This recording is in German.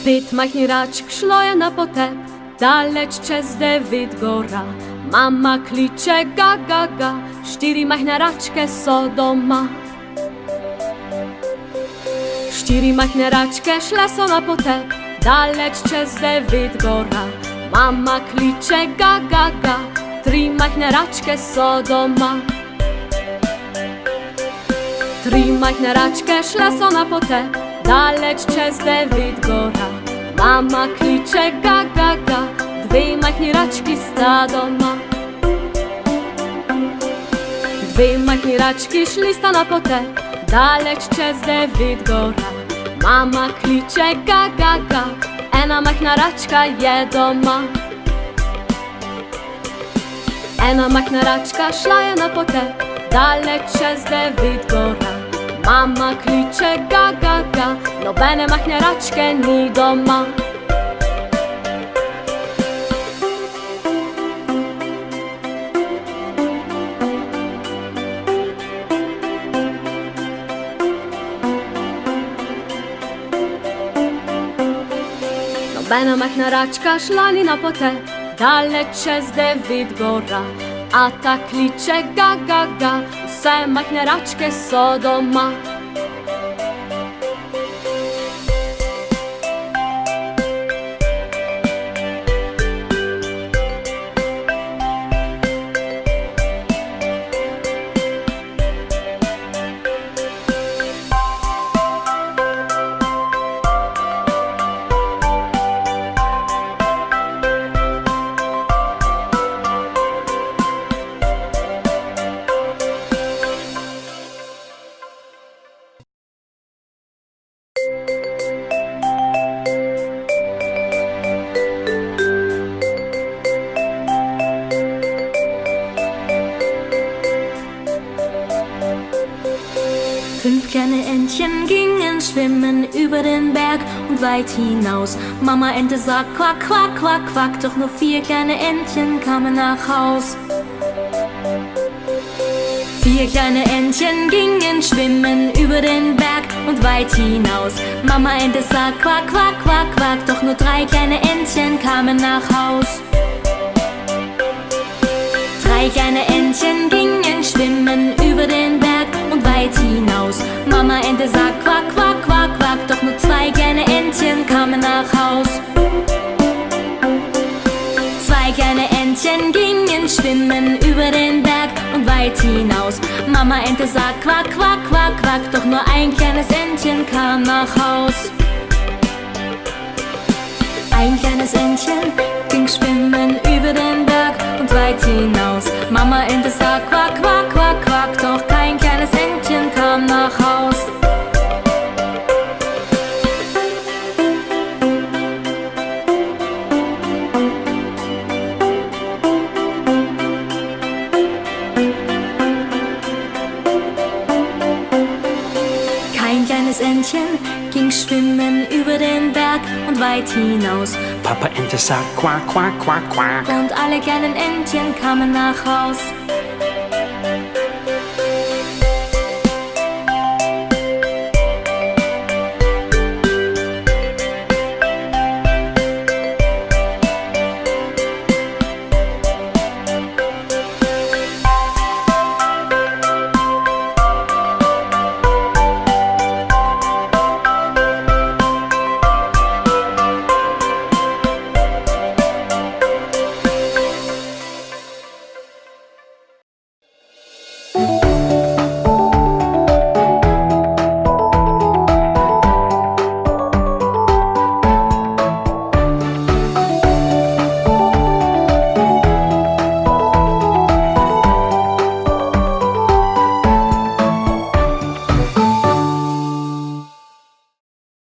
Pitmachni raczk szloje na potep, daleć przez David gora. Mama klicze ga ga ga, štyri machne račke so doma. Štyri machne račke šle so na potep, daleć przez David gora. Mama klicze ga ga ga, tri machne račke so doma. Tri machne račke šle so na potep, daleć przez David gora. Mama klicze ga ga ga, dwie machne rački sta doma. Dwie machne rački šli sta na potep, daleć przez David gora. Mama klicze ga ga ga, ena machna račka je doma. Ena machna račka šla je na potep, daleć przez David gora. Mama klicze ga ga ga, nobene machne račke ni doma. Nobena machna račka šla ni na potep, daleć przez David gora. A ta klicze ga ga ga, vse machne račke so doma. Fünf kleine Entchen gingen schwimmen über den Berg und weit hinaus. Mama Ente sagt quack, quack, quack, quack, doch nur 4 kleine Entchen kamen nach Haus. 4 kleine Entchen gingen schwimmen über den Berg und weit hinaus. Mama Ente sagt quack, quack, quack, quack, doch nur 3 kleine Entchen kamen nach Haus. 3 kleine Entchen gingen schwimmen über den Berg und weit hinaus. Mama Ente sagt quack, quack, quack, quack, doch nur 2 kleine Entchen kamen nach Haus. 2 kleine Entchen gingen schwimmen über den Berg und weit hinaus. Mama Ente sagt quack, quack, quack, quack, doch nur ein kleines Entchen kam nach Haus. Ein kleines Entchen ging schwimmen über den Berg und weit hinaus. Mama Ente sagt quack, quack, quack, quack, doch kein kleines Entchen kam nach Haus. Kein kleines Entchen ging schwimmen über den Berg und weit hinaus. Papa Ente sagt quack, quack, quack, quack. Und alle kleinen Entchen kamen nach Haus.